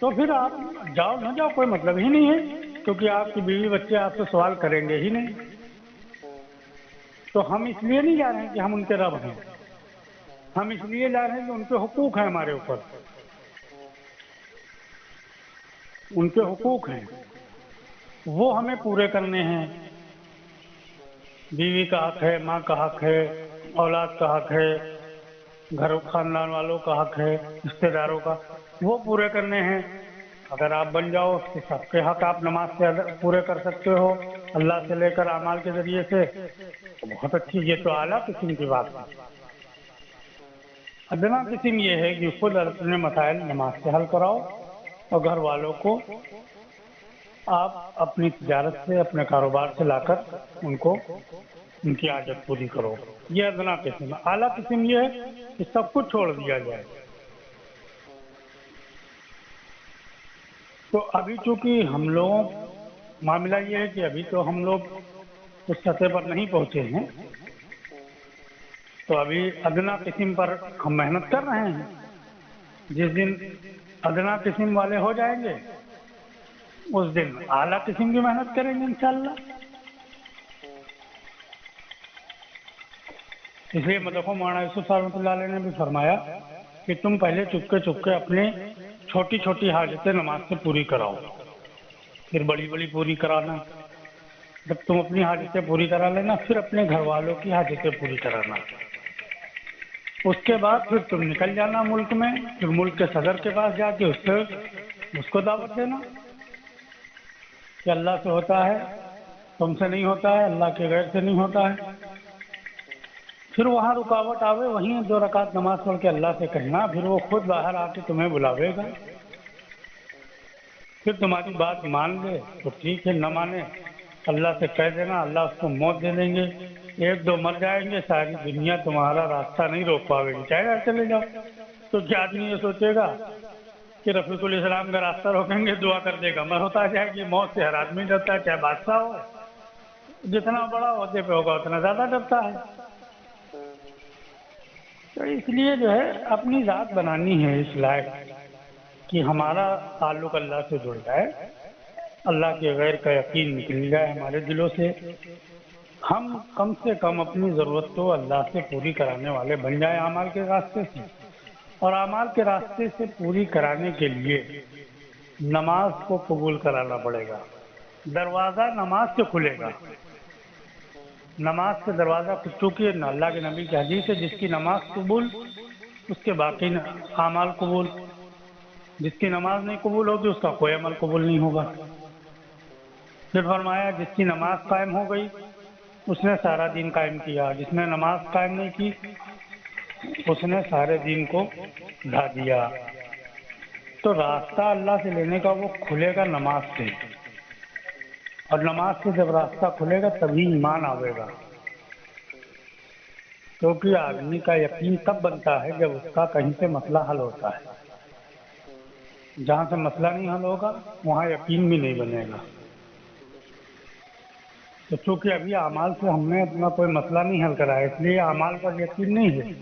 تو پھر آپ جاؤ نہ جاؤ کوئی مطلب ہی نہیں ہے، کیونکہ آپ کی بیوی بچے آپ سے سوال کریں گے ہی نہیں۔ تو ہم اس لیے نہیں جا رہے ہیں کہ ہم ان کے رب ہیں، ہم اس لیے جا رہے ہیں کہ ان کے حقوق ہیں ہمارے اوپر، ان کے حقوق ہیں وہ ہمیں پورے کرنے ہیں۔ بیوی کا حق ہے، ماں کا حق ہے، اولاد کا حق ہے، گھر خاندان والوں کا حق ہے، رشتہ داروں کا، وہ پورے کرنے ہیں۔ اگر آپ بن جاؤ کہ سب کے حق آپ نماز سے پورے کر سکتے ہو اللہ سے لے کر اعمال کے ذریعے سے، تو بہت اچھی، یہ تو اعلیٰ قسم کی بات ہے۔ ادنا قسم یہ ہے کہ خود اپنے مسائل نماز سے حل کراؤ اور گھر والوں کو آپ اپنی تجارت سے، اپنے کاروبار سے لا کر ان کو ان کی حاجت پوری کرو۔ یہ ادنا قسم ہے۔ اعلیٰ قسم یہ ہے کہ سب کچھ چھوڑ دیا جائے۔ تو ابھی چونکہ ہم لوگوں معاملہ یہ ہے کہ ابھی تو ہم لوگ اس سطح پر نہیں پہنچے ہیں، تو ابھی ادنا قسم پر ہم محنت کر رہے ہیں۔ جس دن ادنا قسم والے ہو جائیں گے اس دن اعلیٰ قسم کی محنت کریں گے انشاءاللہ۔ اس لیے مدحو مولانا یوسف رحمۃ اللہ علیہ نے بھی فرمایا کہ تم پہلے چپکے اپنے چھوٹی چھوٹی حاجتیں نماز سے پوری کراؤ، پھر بڑی بڑی پوری کرانا۔ جب تم اپنی حاجتیں پوری کرا لینا پھر اپنے گھر والوں کی حاجتیں پوری کرانا، اس کے بعد پھر تم نکل جانا ملک میں، پھر ملک کے صدر کے پاس جا کے اس کو دعوت دینا کہ اللہ سے ہوتا ہے، تم سے نہیں ہوتا ہے، اللہ کے غیر سے نہیں ہوتا ہے۔ پھر وہاں رکاوٹ آوے وہیں 2 رکعت نماز پڑھ کے اللہ سے کہنا، پھر وہ خود باہر آ کے تمہیں بلاوے گا۔ پھر تمہاری بات مان لے تو ٹھیک ہے، نہ مانے اللہ سے کہہ دینا، اللہ اس کو موت دے دیں گے، 1-2 مر جائیں گے، ساری دنیا تمہارا راستہ نہیں روک پاوے گی، چاہے چلے جاؤ۔ تو کیا آدمی یہ سوچے گا کہ رفیق الاسلام کا راستہ روکیں گے، دعا کر دے گا، موت آ جائے گی۔ موت سے ہر آدمی ڈرتا ہے، چاہے بادشاہ ہو، جتنا بڑا عہدے پہ ہوگا اتنا زیادہ ڈرتا ہے۔ تو اس لیے جو ہے اپنی ذات بنانی ہے اس لائق کہ ہمارا تعلق اللہ سے جڑ جائے، اللہ کے غیر کا یقین نکل جائے ہمارے دلوں سے، ہم کم سے کم اپنی ضرورت کو اللہ سے پوری کرانے والے بن جائیں اعمال کے راستے سے۔ اور اعمال کے راستے سے پوری کرانے کے لیے نماز کو قبول کرانا پڑے گا۔ دروازہ نماز سے کھلے گا، نماز سے دروازہ، چونکہ اللہ کے نبی کی حدیث ہے جس کی نماز قبول اس کے باقی اعمال قبول، جس کی نماز نہیں قبول ہوگی اس کا کوئی عمل قبول نہیں ہوگا۔ پھر فرمایا جس کی نماز قائم ہو گئی اس نے سارا دین قائم کیا، جس نے نماز قائم نہیں کی اس نے سارے دین کو ڈھا دیا۔ تو راستہ اللہ سے لینے کا وہ کھلے گا نماز سے، اور نماز سے جب راستہ کھلے گا تبھی ایمان آئے گا، کیونکہ آدمی کا یقین تب بنتا ہے جب اس کا کہیں سے مسئلہ حل ہوتا ہے۔ جہاں سے مسئلہ نہیں حل ہوگا وہاں یقین بھی نہیں بنے گا۔ تو چونکہ ابھی اعمال سے ہم نے اپنا کوئی مسئلہ نہیں حل کرا ہے، اس لیے اعمال پر یقین نہیں ہے،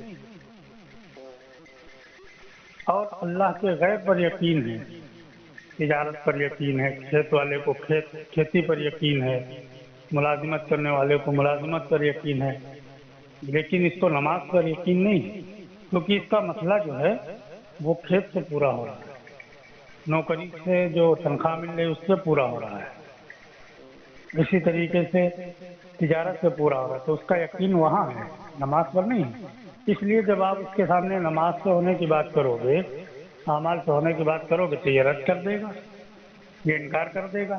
اور اللہ کے غیب پر یقین ہے، تجارت پر یقین ہے، کھیت والے کو کھیتی پر یقین ہے، ملازمت کرنے والے کو ملازمت پر یقین ہے، لیکن اس کو نماز پر یقین نہیں، کیونکہ اس کا مسئلہ جو ہے وہ کھیت سے پورا ہو رہا ہے، نوکری سے جو تنخواہ مل رہی ہے اس سے پورا ہو رہا ہے، اسی طریقے سے تجارت سے پورا ہو رہا ہے، تو اس کا یقین وہاں ہے، نماز پر نہیں ہے۔ اس لیے جب آپ اس کے سامنے نماز سے ہونے کی بات کرو گے، اعمال سے ہونے کی بات کرو گے تو یہ رد کر دے گا، یہ انکار کر دے گا،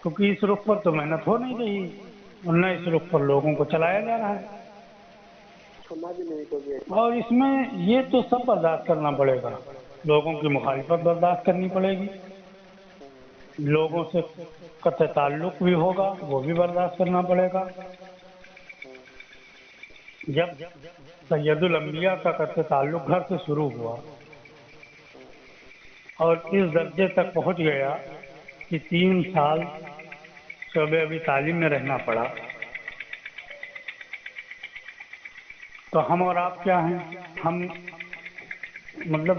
کیونکہ اس رخ پر تو محنت ہو نہیں رہی، ورنہ اس رخ پر لوگوں کو چلایا جا رہا ہے۔ اور اس میں یہ تو سب برداشت کرنا پڑے گا، لوگوں کی مخالفت برداشت کرنی پڑے گی، لوگوں سے قطع تعلق بھی ہوگا وہ بھی برداشت کرنا پڑے گا۔ جب سید الانبیاء کا قطع تعلق گھر سے شروع ہوا اور اس درجے تک پہنچ گیا کہ 3 سال شعبہ ابی طالب میں رہنا پڑا، تو ہم اور آپ کیا ہیں؟ ہم مطلب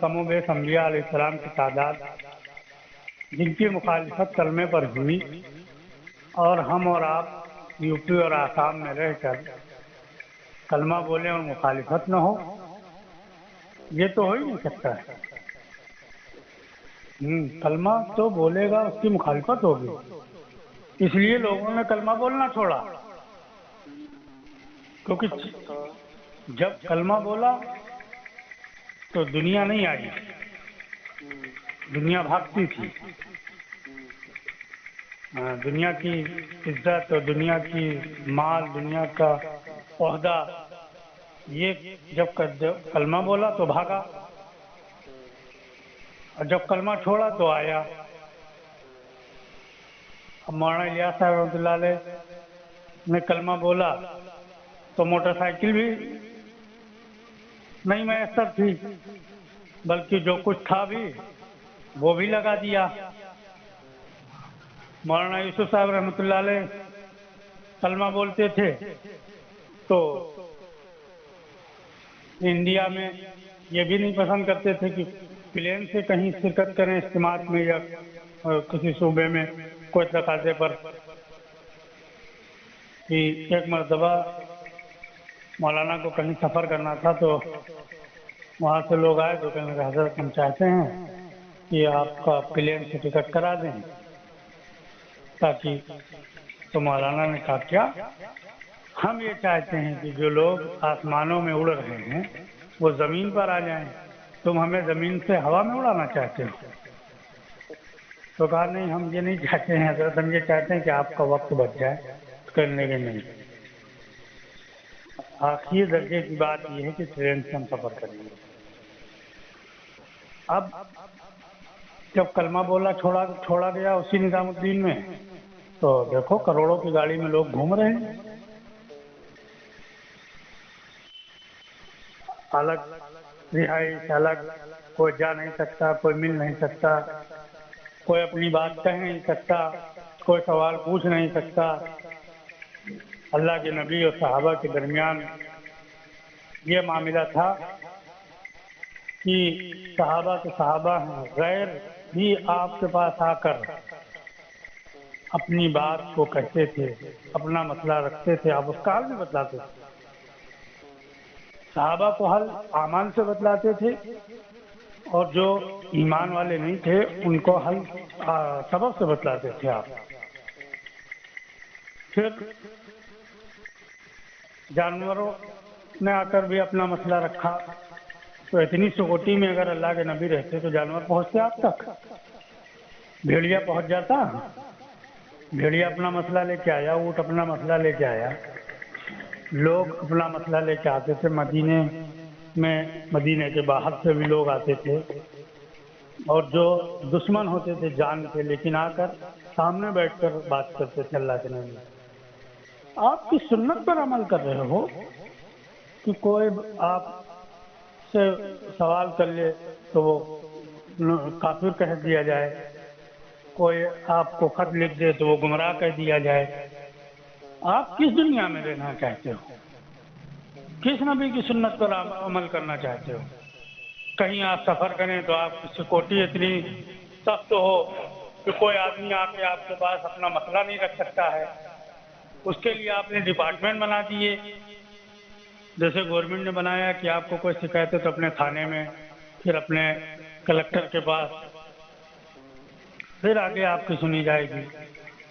کم و بیش انبیاء علیہ السلام کی تعداد جن کی مخالفت کلمے پر ہوئی، اور ہم اور آپ یو پی اور آسام میں رہ کر کلمہ بولیں اور مخالفت نہ ہو، یہ تو ہو ہی نہیں سکتا ہے۔ کلمہ تو بولے گا، اس کی مخالفت ہوگی، اس لیے لوگوں نے کلمہ بولنا چھوڑا، کیونکہ جب کلمہ بولا تو دنیا نہیں آئی، دنیا بھاگتی تھی۔ دنیا کی عزت اور دنیا کی مال، دنیا کا عہدہ، یہ جب کلمہ بولا تو بھاگا، اور جب کلمہ چھوڑا تو آیا۔ اب مولانا الیاس صاحب رحمۃ اللہ علیہ نے کلمہ بولا تو موٹر سائیکل بھی نہیں میسر تھی، بلکہ جو کچھ تھا بھی وہ بھی لگا دیا۔ مولانا یوسف صاحب رحمۃ اللہ علیہ کلمہ بولتے تھے تو انڈیا میں یہ بھی نہیں پسند کرتے تھے کہ پلین سے کہیں شرکت کریں اجتماعات میں یا کسی صوبے میں کوئی تقاضے پر۔ کہ ایک مرتبہ مولانا کو کہیں سفر کرنا تھا تو وہاں سے لوگ آئے تو کہنے لگے حضرت ہم چاہتے ہیں کہ آپ کا پلین سے ٹکٹ کرا دیں تاکہ، تو مولانا نے کہا کیا؟ ہم یہ چاہتے ہیں کہ جو لوگ آسمانوں میں اڑ رہے ہیں وہ زمین پر آ جائیں، تم ہمیں زمین سے ہوا میں اڑانا چاہتے ہو؟ تو کہا نہیں، ہم یہ نہیں چاہتے ہیں حضرت، ہم یہ چاہتے ہیں کہ آپ کا وقت بچ جائے کرنے کے نہیں۔ آخری درجے کی بات یہ ہے کہ ٹرین سے ہم سفر کریں گے۔ اب جب کلمہ بولا چھوڑا گیا اسی نظام الدین میں، تو دیکھو کروڑوں کی گاڑی میں لوگ گھوم رہے ہیں، الگ رہائش، الگ، کوئی جا نہیں سکتا، کوئی مل نہیں سکتا، کوئی اپنی بات کہہ نہیں سکتا، کوئی سوال پوچھ نہیں سکتا۔ اللہ کے نبی اور صحابہ کے درمیان یہ معاملہ تھا کہ صحابہ کے صحابہ ہیں، غیر بھی آپ کے پاس آ کر اپنی بات کو کہتے تھے، اپنا مسئلہ رکھتے تھے، آپ اس کا حل بھی بتلاتے تھے۔ صحابہ کو حل اعمال سے بتلاتے تھے، اور جو ایمان والے نہیں تھے ان کو حل سبب سے بتلاتے تھے آپ۔ پھر جانوروں نے آ کر بھی اپنا مسئلہ رکھا، تو اتنی سکوٹی میں اگر اللہ کے نبی رہتے تو جانور پہنچتے آپ تک؟ بھیڑیا پہنچ جاتا؟ بھیڑیا اپنا مسئلہ لے کے آیا، اونٹ اپنا مسئلہ لے کے آیا، لوگ اپنا مسئلہ لے کے آتے تھے، مدینے کے باہر سے بھی لوگ آتے تھے، اور جو دشمن ہوتے تھے جان کے، لیکن آ کر سامنے بیٹھ کر بات کرتے تھے اللہ کے نبی۔ آپ کی سنت پر عمل کر رہے ہو کہ کوئی آپ سے سوال کر لے تو وہ کافر کہہ دیا جائے، کوئی آپ کو خط لکھ دے تو وہ گمراہ کہہ دیا جائے۔ آپ کس دنیا میں رہنا چاہتے ہو؟ کس نبی کی سنت پر عمل کرنا چاہتے ہو؟ کہیں آپ سفر کریں تو آپ کی سکیورٹی اتنی سخت ہو کہ کوئی آدمی آ کے آپ کے پاس اپنا مسئلہ نہیں رکھ سکتا ہے، اس کے لیے آپ نے ڈپارٹمنٹ بنا دیے۔ جیسے گورنمنٹ نے بنایا کہ آپ کو کوئی شکایت ہے تو اپنے تھانے میں، پھر اپنے کلکٹر کے پاس، پھر آگے آپ کی سنی جائے گی،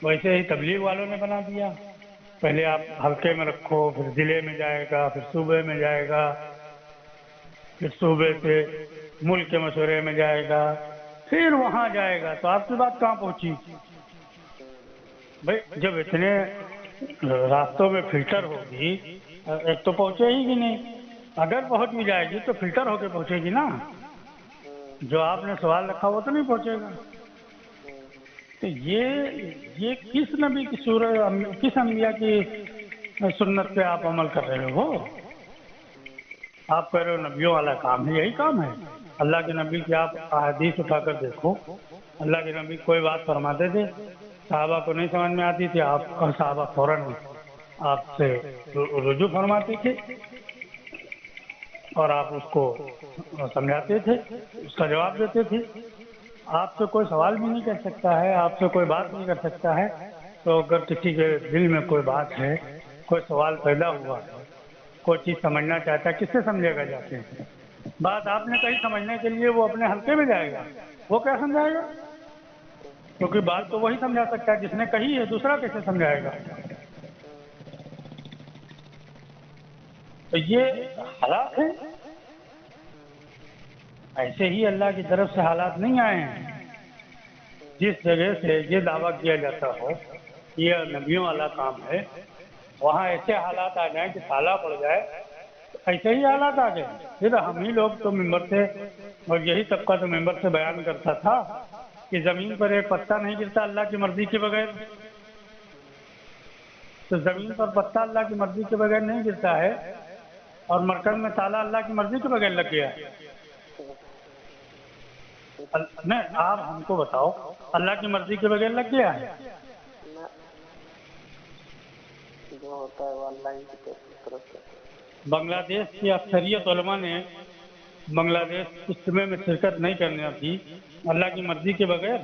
ویسے ہی تبلیغ والوں نے بنا دیا، پہلے آپ حلقے میں رکھو، پھر ضلع میں جائے گا، پھر صوبے میں جائے گا، پھر صوبے سے ملک کے مشورے میں جائے گا، پھر وہاں جائے گا، تو آپ کی بات کہاں پہنچی؟ بھائی جب اتنے راستوں میں فلٹر ہوگی، ایک تو پہنچے ہی نہیں، اگر پہنچ بھی جائے گی تو فلٹر ہو کے پہنچے گی نا، جو آپ نے سوال رکھا وہ تو نہیں پہنچے گا۔ تو یہ کس نبی کی صورت، کس انبیاء کی سنت پہ آپ عمل کر رہے ہو؟ آپ کہہ رہے ہو نبیوں والا کام ہے، یہی کام ہے اللہ کے نبی کی۔ آپ احادیث اٹھا کر دیکھو، اللہ کے نبی کوئی بات فرماتے تھے، صحابہ کو نہیں سمجھ میں آتی تھی، آپ اور صحابہ فوراً آپ سے رجوع فرماتے تھے۔ اور آپ اس کو سمجھاتے تھے، اس کا جواب دیتے تھے۔ آپ سے کوئی سوال بھی نہیں کر سکتا ہے، آپ سے کوئی بات نہیں کر سکتا ہے۔ تو اگر کسی کے دل میں کوئی بات ہے، کوئی سوال پیدا ہوا ہے، کوئی چیز سمجھنا چاہتا ہے، کس سے سمجھے گا جاتے ہیں؟ بات آپ نے کہیں سمجھنے کے لیے وہ اپنے حلقے میں جائے گا، وہ کیا سمجھائے گا؟ کیونکہ بات تو وہی سمجھا سکتا ہے جس نے کہی ہے، دوسرا کیسے سمجھائے گا؟ تو یہ حالات ہیں، ایسے ہی اللہ کی طرف سے حالات نہیں آئے ہیں۔ جس جگہ سے یہ دعویٰ کیا جاتا ہو یہ نبیوں والا کام ہے، وہاں ایسے حالات آ جائیں کہ تالا پڑ جائے، تو ایسے ہی حالات آ گئے۔ پھر ہم ہی لوگ تو ممبر سے، اور یہی طبقہ تو ممبر سے بیان کرتا تھا کہ زمین پر ایک پتا نہیں گرتا اللہ کی مرضی کے بغیر۔ تو زمین پر پتا اللہ کی مرضی کے بغیر نہیں گرتا ہے، اور مرکز میں تالا اللہ کی مرضی کے بغیر لگ گیا۔ نہیں، آپ ہم کو بتاؤ، اللہ کی مرضی کے بغیر لگ گیا ہے؟ جو ہوتا ہے وہ اللہ ہی کی طرف سے۔ بنگلہ دیش کی اکثریت علماء نے بنگلہ دیش اجتماع میں شرکت نہیں کرنے دی اللہ کی مرضی کے بغیر۔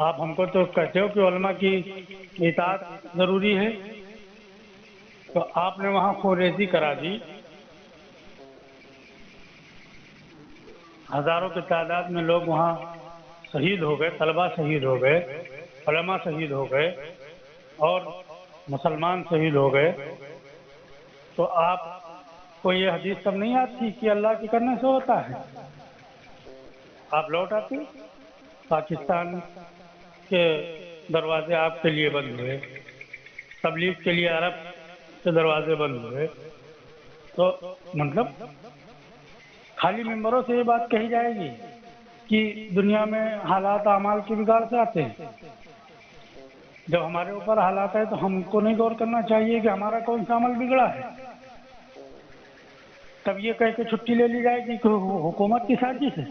آپ ہم کو تو کہتے ہو کہ علماء کی اطاعت ضروری ہے، تو آپ نے وہاں خوریزی کرا دی، ہزاروں کی تعداد میں لوگ وہاں شہید ہو گئے، طلبہ شہید ہو گئے، علماء شہید ہو گئے، اور مسلمان شہید ہو گئے۔ تو آپ کو یہ حدیث سب نہیں آتی کہ اللہ کے کرنے سے ہوتا ہے؟ آپ لوٹ آتے، پاکستان کے دروازے آپ کے لیے بند ہوئے، تبلیغ کے لیے عرب کے دروازے بند ہوئے، تو مطلب خالی ممبروں سے یہ بات کہی جائے گی کہ دنیا میں حالات اعمال کی بگاڑ سے آتے ہیں۔ جب ہمارے اوپر حالات ہے تو ہم کو نہیں غور کرنا چاہیے کہ ہمارا کون سا عمل بگڑا ہے؟ تب یہ کہہ کے چھٹی لے لی جائے گی کہ حکومت کی سازش ہے،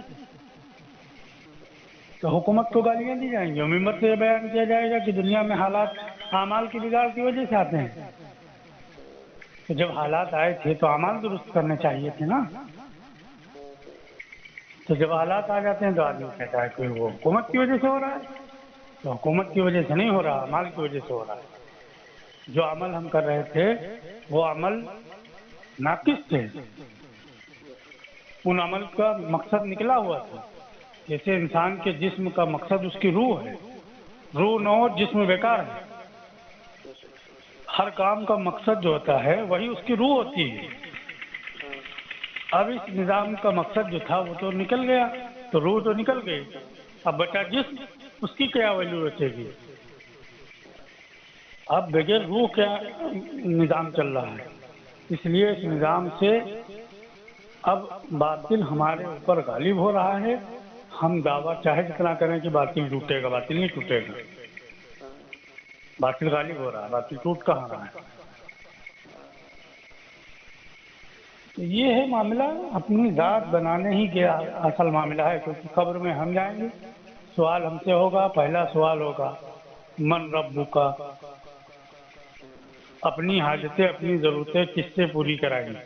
تو حکومت کو گالیاں دی جائیں گی، اور ممبر سے یہ بیان کیا جائے گا کہ دنیا میں حالات اعمال کی بگاڑ کی وجہ سے آتے ہیں۔ تو جب حالات آئے تھے تو اعمال درست کرنے چاہیے تھے نا۔ تو جب حالات آ جاتے ہیں تو آدمی کہتا ہے کہ وہ حکومت کی وجہ سے ہو رہا ہے، تو حکومت کی وجہ سے نہیں ہو رہا، اعمال کی وجہ سے ہو رہا ہے۔ جو عمل ہم کر رہے تھے وہ عمل ناقص تھے، ان عمل کا مقصد نکلا ہوا تھا۔ جیسے انسان کے جسم کا مقصد اس کی روح ہے، روح نہ ہو جسم بیکار ہے۔ ہر کام کا مقصد جو ہوتا ہے وہی اس کی روح ہوتی ہے۔ اب اس نظام کا مقصد جو تھا وہ تو نکل گیا، تو روح تو نکل گئی، اب بچا جسم، اس کی کیا ویلیو رکھے گی؟ اب بغیر روح کیا نظام چل رہا ہے؟ اس لیے اس نظام سے اب باطل ہمارے اوپر غالب ہو رہا ہے۔ ہم دعویٰ چاہے جتنا کریں کہ باطل ٹوٹے گا، باطل نہیں ٹوٹے گا، باطل غالب ہو رہا ہے، باطل ٹوٹ کہاں رہا ہے؟ تو یہ ہے معاملہ، اپنی ذات بنانے ہی کے اصل معاملہ ہے، کیونکہ قبر میں ہم جائیں گے، سوال ہم سے ہوگا، پہلا سوال ہوگا من ربک، اپنی حاجتیں اپنی ضرورتیں کس سے پوری کرائیں گے؟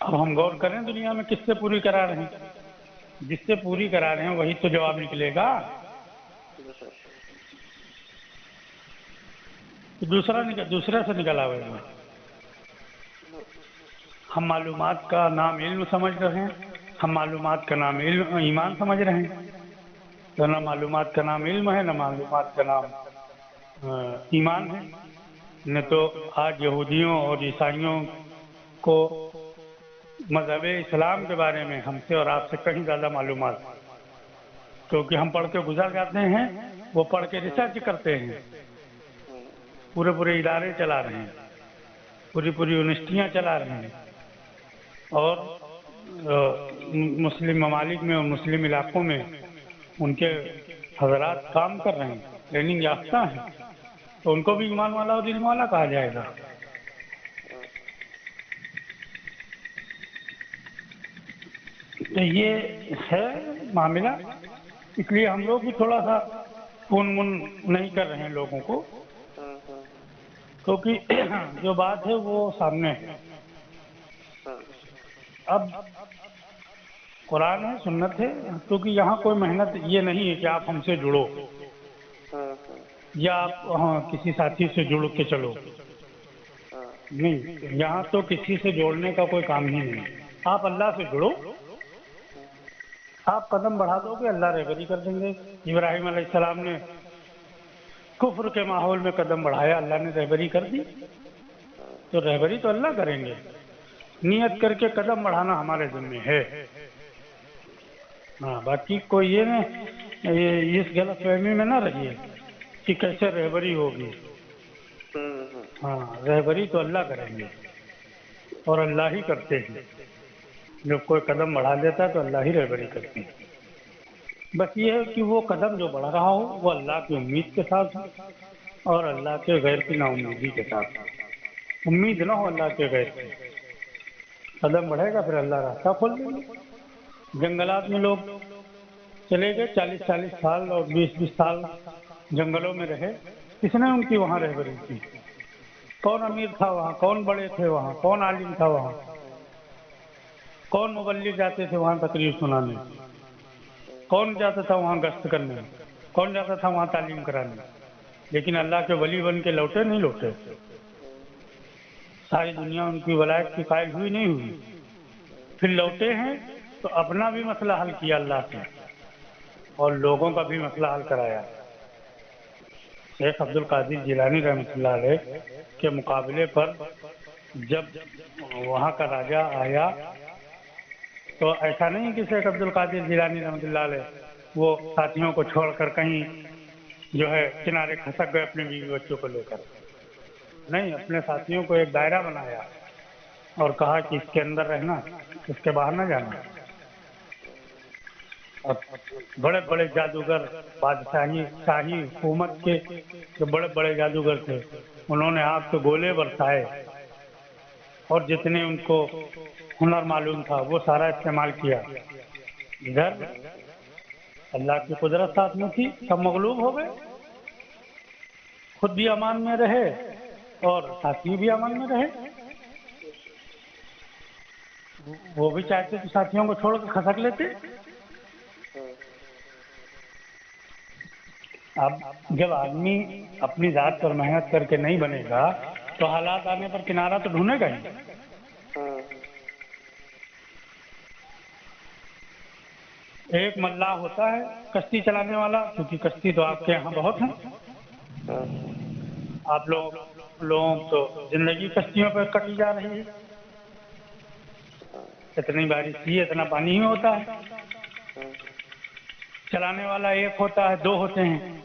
اب ہم غور کریں دنیا میں کس سے پوری کرا رہے ہیں؟ جس سے پوری کرا رہے ہیں وہی تو جواب نکلے گا، دوسرے سے نکل آئے گا۔ ہم معلومات کا نام علم سمجھ رہے ہیں، ہم معلومات کا نام علم ایمان سمجھ رہے ہیں، تو نہ معلومات کا نام علم ہے، نہ معلومات کا نام ایمان ہے۔ نہ تو آج یہودیوں اور عیسائیوں کو مذہب اسلام کے بارے میں ہم سے اور آپ سے کہیں زیادہ معلومات، کیونکہ ہم پڑھ کے گزر جاتے ہیں، وہ پڑھ کے ریسرچ کرتے ہیں، پورے ادارے چلا رہے ہیں، پوری یونیورسٹیاں چلا رہے ہیں، اور مسلم ممالک میں اور مسلم علاقوں میں ان کے حضرات کام کر رہے ہیں، ٹریننگ یافتہ ہیں، تو ان کو بھی ایمان والا اور علم والا کہا جائے گا۔ تو یہ ہے معاملہ، اس لیے ہم لوگ بھی تھوڑا سا فون نہیں کر رہے ہیں لوگوں کو، کیونکہ جو بات ہے وہ سامنے ہے، اب قرآن ہے، سنت ہے، کیونکہ یہاں کوئی محنت یہ نہیں ہے کہ آپ ہم سے جڑو یا آپ کسی ساتھی سے جڑ کے چلو، نہیں، یہاں تو کسی سے جوڑنے کا کوئی کام ہی نہیں. آپ اللہ سے جڑو، آپ قدم بڑھا دو گے اللہ رہبری کر دیں گے. ابراہیم علیہ السلام نے کفر کے ماحول میں قدم بڑھایا، اللہ نے رہبری کر دی، تو رہبری تو اللہ کریں گے. نیت کر کے قدم بڑھانا ہمارے ذمہ ہے. ہاں، باقی کوئی یہ نہ اس غلط فہمی میں نہ رہیے کہ کیسے رہبری ہوگی. ہاں، رہبری تو اللہ کریں گے اور اللہ ہی کرتے ہیں. جب کوئی قدم بڑھا دیتا ہے تو اللہ ہی رہبری کرتے ہیں. بس یہ ہے کہ وہ قدم جو بڑھ رہا ہو وہ اللہ کی امید کے ساتھ ہو اور اللہ کے غیر کی نا امیدی کے ساتھ ہو. امید نہ ہو اللہ کے غیر کی، قدم بڑھے گا پھر اللہ راستہ کھول دیں گے. جنگلات میں لوگ چلے گئے 40 سال اور 20 سال جنگلوں میں رہے، کس نے ان کی وہاں رہبری کی؟ کون امیر تھا وہاں؟ کون بڑے تھے وہاں؟ کون عالم تھا وہاں؟ کون مبلغ جاتے تھے وہاں تقریر سنانے؟ کون جاتا تھا وہاں گشت کرنے؟ کون جاتا تھا وہاں تعلیم کرانے؟ لیکن اللہ کے ولی بن کے لوٹے نہیں لوٹے. ساری دنیا ان کی ولایت کی قائل ہوئی نہیں ہوئی. پھر لوٹے ہیں تو اپنا بھی مسئلہ حل کیا اللہ سے اور لوگوں کا بھی مسئلہ حل کرایا. شیخ عبد القادر جیلانی رحمۃ اللہ علیہ کے مقابلے پر جب وہاں کا راجہ آیا تو ایسا نہیں کہ شیخ عبد القادر جیلانی رحمۃ اللہ علیہ وہ ساتھیوں کو چھوڑ کر کہیں جو ہے کنارے کھسک گئے اپنے بیوی بچوں کو لے کر. نہیں، اپنے ساتھیوں کو ایک دائرہ بنایا اور کہا کہ اس کے اندر رہنا، اس کے باہر نہ جانا. اور بڑے بڑے جادوگر، شاہی حکومت کے جو بڑے بڑے جادوگر تھے انہوں نے آپ کے گولے برسائے اور جتنے ان کو ہنر معلوم تھا وہ سارا استعمال کیا. ادھر اللہ کی قدرت ساتھ میں تھی، سب مغلوب ہو گئے. خود بھی امان میں رہے اور ساتھی بھی امان میں رہے. وہ بھی چاہتے تو ساتھیوں کو چھوڑ کے کھسک لیتے. اب جب آدمی اپنی ذات پر محنت کر کے نہیں بنے گا تو حالات آنے پر کنارہ تو ڈھونڈے گا ہی. ایک ملاح ہوتا ہے کشتی چلانے والا، کیونکہ کشتی تو آپ کے یہاں بہت ہیں. آپ لوگوں تو زندگی کشتیوں پہ کٹی جا رہی ہے. اتنی بارش کی اتنا پانی ہی ہوتا ہے. چلانے والا ایک ہوتا ہے، دو ہوتے ہیں،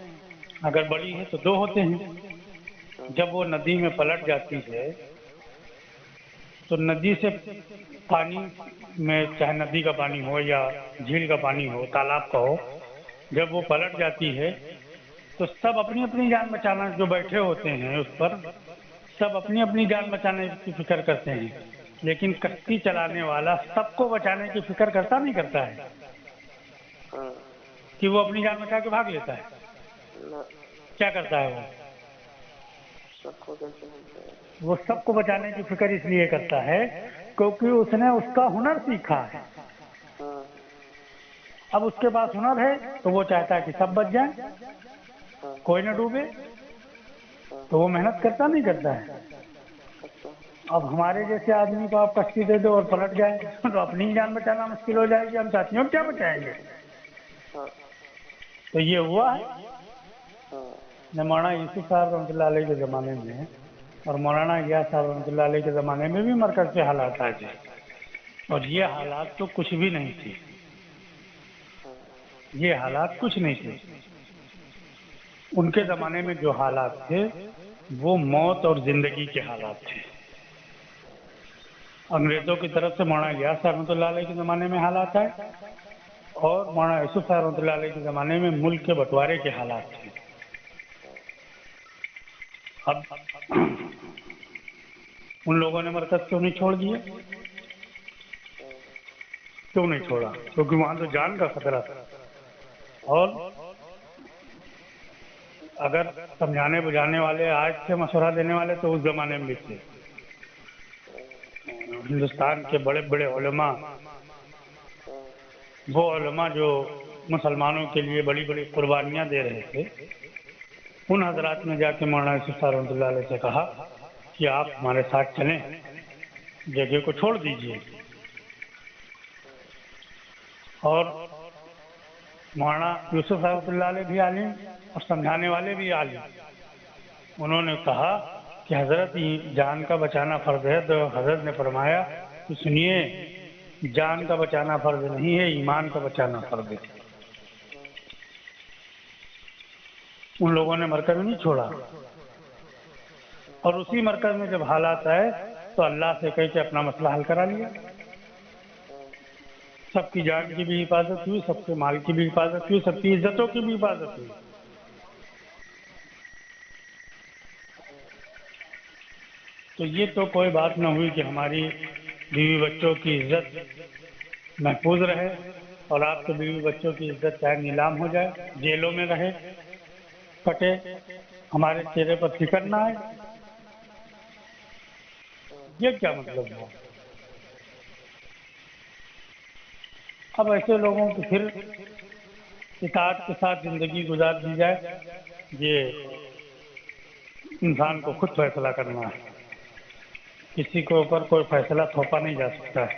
اگر بڑی ہے تو دو ہوتے ہیں. جب وہ ندی میں پلٹ جاتی ہے تو ندی سے پانی میں، چاہے ندی کا پانی ہو یا جھیل کا پانی ہو، تالاب کا ہو، جب وہ پلٹ جاتی ہے تو سب اپنی اپنی جان بچانا، جو بیٹھے ہوتے ہیں اس پر سب اپنی اپنی جان بچانے کی فکر کرتے ہیں. لیکن کشتی چلانے والا سب کو بچانے کی فکر کرتا نہیں کرتا ہے کہ وہ اپنی جان بچا کے بھاگ لیتا ہے. کیا کرتا ہے وہ سب کو بچانے کی فکر اس لیے کرتا ہے کیونکہ اس نے اس کا ہنر سیکھا ہے. اب اس کے پاس ہنر ہے تو وہ چاہتا ہے کہ سب بچ جائیں، کوئی نہ ڈوبے، تو وہ محنت کرتا نہیں کرتا ہے. اب ہمارے جیسے آدمی کو آپ کشتی دے دو اور پلٹ جائے تو اپنی ہی جان بچانا مشکل ہو جائے گی، ہم ساتھیوں کو کیا بچائیں گے؟ تو یہ ہوا ہے. مولانا یوسف صاحب رحمۃ اللہ علیہ کے زمانے میں اور مولانا الیاس صاحب رحمۃ اللہ علیہ کے زمانے میں بھی مرکز سے حالات آئے تھے، اور یہ حالات تو کچھ بھی نہیں تھے. یہ حالات کچھ نہیں تھے. ان کے زمانے میں جو حالات تھے وہ موت اور زندگی کے حالات تھے. انگریزوں کی طرف سے مولانا الیاس صاحب رحمۃ اللہ علیہ کے زمانے میں حالات آئے اور مولانا یوسف صاحب رحمۃ اللہ علیہ کے زمانے میں ملک کے بٹوارے کے حالات تھے. اب ان لوگوں نے مرکز کیوں نہیں چھوڑ دیا؟ کیوں نہیں چھوڑا؟ کیونکہ وہاں تو جان کا خطرہ تھا. اور اگر سمجھانے بجھانے والے آج سے مشورہ دینے والے تو اس زمانے میں بھی تھے. ہندوستان کے بڑے بڑے علماء، وہ علماء جو مسلمانوں کے لیے بڑی بڑی قربانیاں دے رہے تھے، ان حضرات نے جا کے مولانا یوسف صاحب رحمۃ اللہ علیہ سے کہا کہ آپ ہمارے ساتھ چلیں، جگہ کو چھوڑ دیجیے۔ اور مولانا یوسف رحمۃ اللہ علیہ بھی عالم اور سمجھانے والے بھی عالم، انہوں نے کہا کہ حضرت جان کا بچانا فرض ہے، تو حضرت نے فرمایا کہ سنیے، جان کا بچانا فرض نہیں ہے، ایمان کا بچانا فرض ہے۔ ان لوگوں نے مرکز نہیں چھوڑا، اور اسی مرکز میں جب حالات آئے تو اللہ سے کہہ کے اپنا مسئلہ حل کرا لیا۔ سب کی جان کی بھی حفاظت ہوئی، سب کے مال کی بھی حفاظت ہوئی، سب کی عزتوں کی بھی حفاظت ہوئی۔ تو یہ تو کوئی بات نہ ہوئی کہ ہماری بیوی بچوں کی عزت محفوظ رہے، اور آپ کے بیوی بچوں کی عزت چاہے نیلام ہو جائے، جیلوں میں رہے، کٹے، ہمارے چہرے پر فکر نہ آئے۔ یہ کیا مطلب ہوا؟ اب ایسے لوگوں کو پھر اطاعت کے ساتھ زندگی گزار دی جائے، یہ انسان کو خود فیصلہ کرنا ہے، کسی کے اوپر کوئی فیصلہ تھوپا نہیں جا سکتا ہے۔